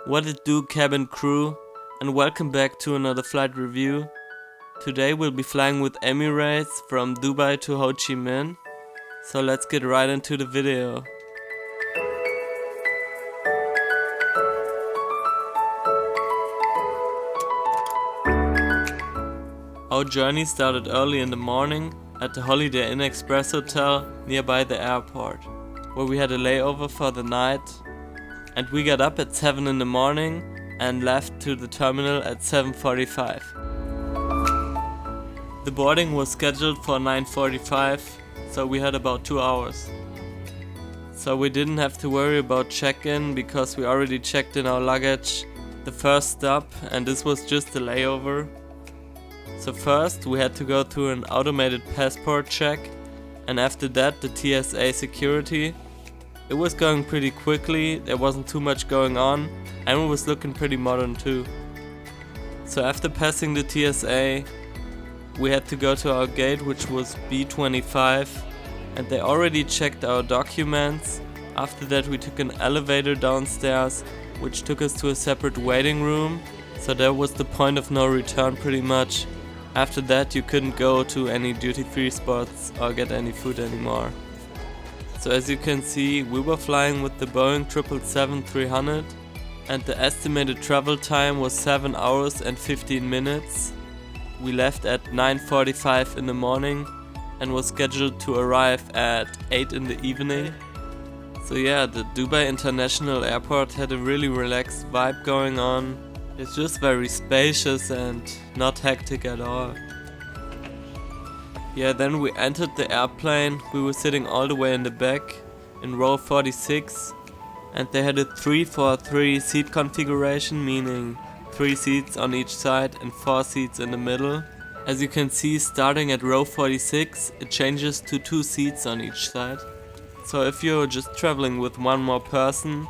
What it do, cabin crew, and welcome back to another flight review. Today we'll be flying with Emirates from Dubai to Ho Chi Minh, so let's get right into the video. Our journey started early in the morning at the Holiday Inn Express Hotel nearby the airport, where we had a layover for the night, and we got up at 7 in the morning and left to the terminal at 7:45. The boarding was scheduled for 9:45, so we had about 2 hours. So we didn't have to worry about check-in because we already checked in our luggage the first stop, and this was just a layover. So first we had to go through an automated passport check, and after that the TSA security. It was going pretty quickly, there wasn't too much going on, and it was looking pretty modern too. So after passing the TSA, we had to go to our gate, which was B25, and they already checked our documents. After that we took an elevator downstairs, which took us to a separate waiting room, so that was the point of no return pretty much. After that you couldn't go to any duty-free spots or get any food anymore. So as you can see, we were flying with the Boeing 777-300, and the estimated travel time was 7 hours and 15 minutes. We left at 9:45 in the morning and was scheduled to arrive at 8 in the evening. So yeah, the Dubai International Airport had a really relaxed vibe going on. It's just very spacious and not hectic at all. Yeah, then we entered the airplane. We were sitting all the way in the back in row 46, and they had a 3-4-3 seat configuration, meaning 3 seats on each side and 4 seats in the middle. As you can see, starting at row 46, it changes to 2 seats on each side. So if you're just traveling with one more person,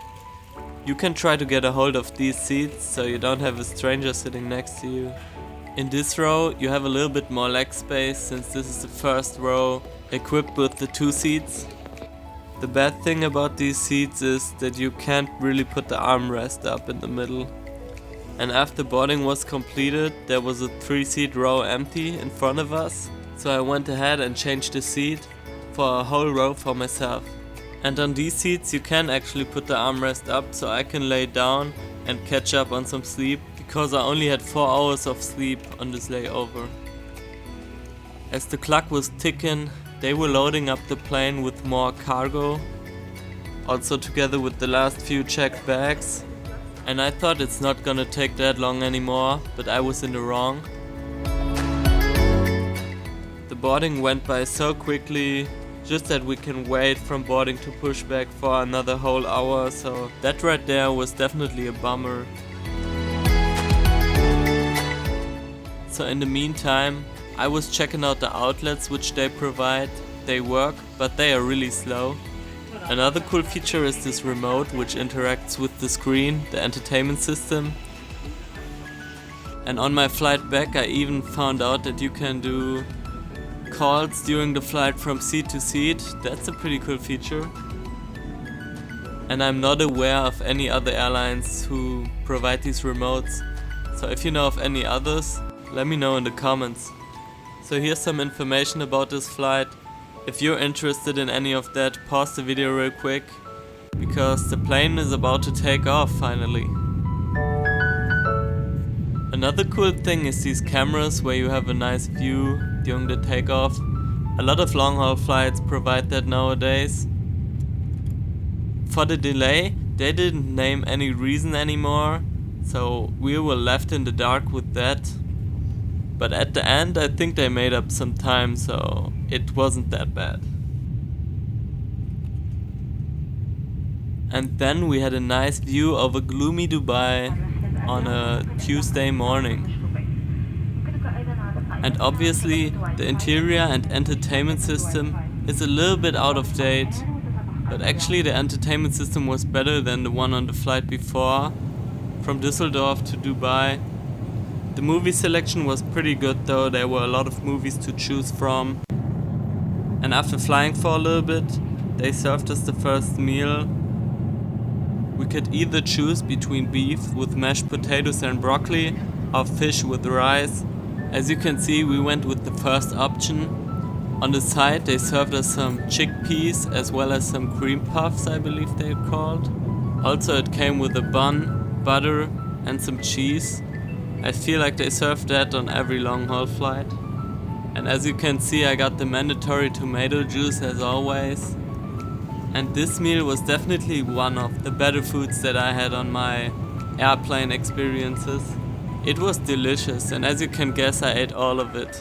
you can try to get a hold of these seats so you don't have a stranger sitting next to you. In this row you have a little bit more leg space, since this is the first row equipped with the 2 seats. The bad thing about these seats is that you can't really put the armrest up in the middle. And after boarding was completed, there was a 3-seat row empty in front of us, so I went ahead and changed the seat for a whole row for myself. And on these seats you can actually put the armrest up, so I can lay down and catch up on some sleep, because I only had 4 hours of sleep on this layover. As the clock was ticking, they were loading up the plane with more cargo, also together with the last few checked bags, and I thought it's not gonna take that long anymore, but I was in the wrong. The boarding went by so quickly, just that we can wait from boarding to pushback for another whole hour, so that right there was definitely a bummer. So in the meantime, I was checking out the outlets which they provide. They work, but they are really slow. Another cool feature is this remote, which interacts with the screen, the entertainment system. And on my flight back I even found out that you can do calls during the flight from seat to seat. That's a pretty cool feature. And I'm not aware of any other airlines who provide these remotes. So if you know of any others, let me know in the comments. So here's some information about this flight. If you're interested in any of that, pause the video real quick, because the plane is about to take off finally. Another cool thing is these cameras where you have a nice view during the takeoff. A lot of long haul flights provide that nowadays. For the delay, they didn't name any reason anymore, so we were left in the dark with that. But at the end I think they made up some time, so it wasn't that bad. And then we had a nice view over gloomy Dubai on a Tuesday morning. And obviously the interior and entertainment system is a little bit out of date, but actually the entertainment system was better than the one on the flight before, from Düsseldorf to Dubai. The movie selection was pretty good though, there were a lot of movies to choose from. And after flying for a little bit, they served us the first meal. We could either choose between beef with mashed potatoes and broccoli or fish with rice. As you can see, we went with the first option. On the side they served us some chickpeas as well as some cream puffs, I believe they're called. Also it came with a bun, butter and some cheese. I feel like they serve that on every long haul flight. And as you can see, I got the mandatory tomato juice as always. And this meal was definitely one of the better foods that I had on my airplane experiences. It was delicious, and as you can guess, I ate all of it.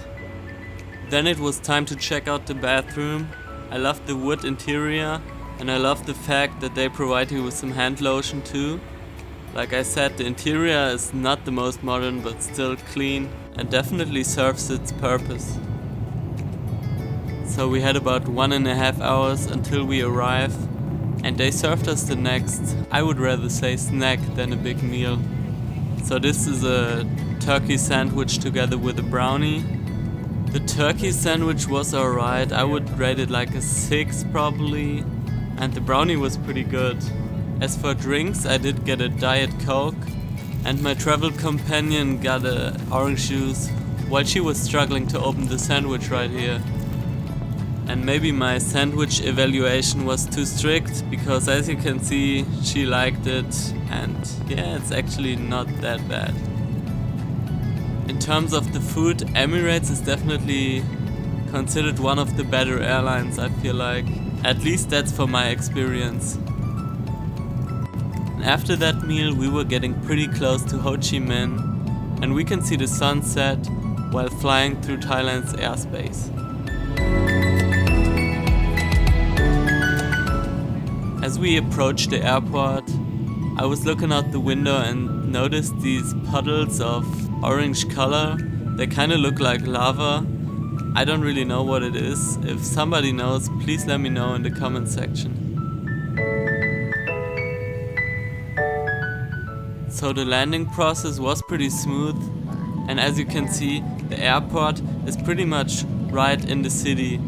Then it was time to check out the bathroom. I loved the wood interior, and I loved the fact that they provide you with some hand lotion too. Like I said, the interior is not the most modern, but still clean and definitely serves its purpose. So we had about 1.5 hours until we arrived, and they served us the next, I would rather say snack than a big meal. So this is a turkey sandwich together with a brownie. The turkey sandwich was alright, I would rate it like a 6 probably, and the brownie was pretty good. As for drinks, I did get a Diet Coke, and my travel companion got a orange juice while she was struggling to open the sandwich right here. And maybe my sandwich evaluation was too strict, because as you can see, she liked it, and yeah, it's actually not that bad. In terms of the food, Emirates is definitely considered one of the better airlines, I feel like. At least that's for my experience. And after that meal, we were getting pretty close to Ho Chi Minh, and we can see the sunset while flying through Thailand's airspace. As we approached the airport, I was looking out the window and noticed these puddles of orange color. They kinda look like lava. I don't really know what it is. If somebody knows, please let me know in the comment section. So the landing process was pretty smooth, and as you can see, the airport is pretty much right in the city.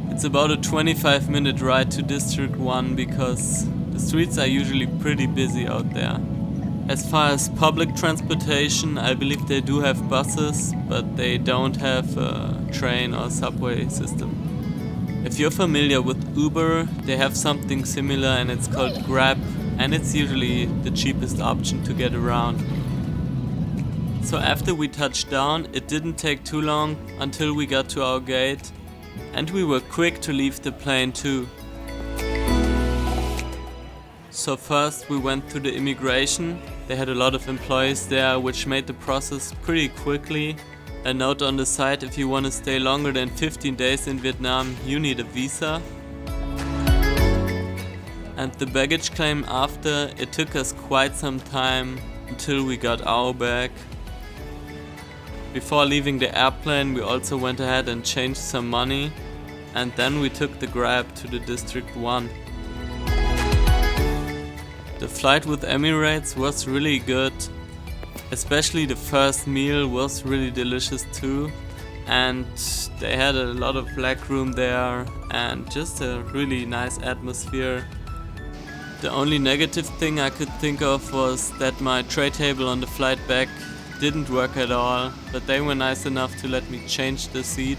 It's about a 25-minute ride to District 1 because the streets are usually pretty busy out there. As far as public transportation, I believe they do have buses, but they don't have a train or subway system. If you're familiar with Uber, they have something similar and it's called Grab, and it's usually the cheapest option to get around. So after we touched down, it didn't take too long until we got to our gate. And we were quick to leave the plane too. So first we went through the immigration. They had a lot of employees there, which made the process pretty quickly. A note on the side, if you want to stay longer than 15 days in Vietnam, you need a visa. And the baggage claim after, it took us quite some time until we got our bag. Before leaving the airplane, we also went ahead and changed some money, and then we took the Grab to the District 1. The flight with Emirates was really good, especially the first meal was really delicious too, and they had a lot of black room there and just a really nice atmosphere. The only negative thing I could think of was that my tray table on the flight back didn't work at all, but they were nice enough to let me change the seat,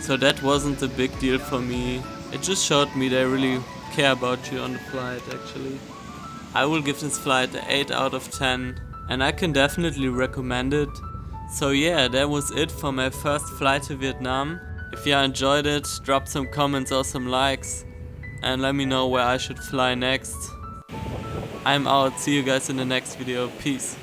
so that wasn't a big deal for me. It just showed me they really care about you on the flight actually. I will give this flight an 8 out of 10, and I can definitely recommend it. So yeah, that was it for my first flight to Vietnam. If you enjoyed it, drop some comments or some likes, and let me know where I should fly next. I'm out, see you guys in the next video, peace.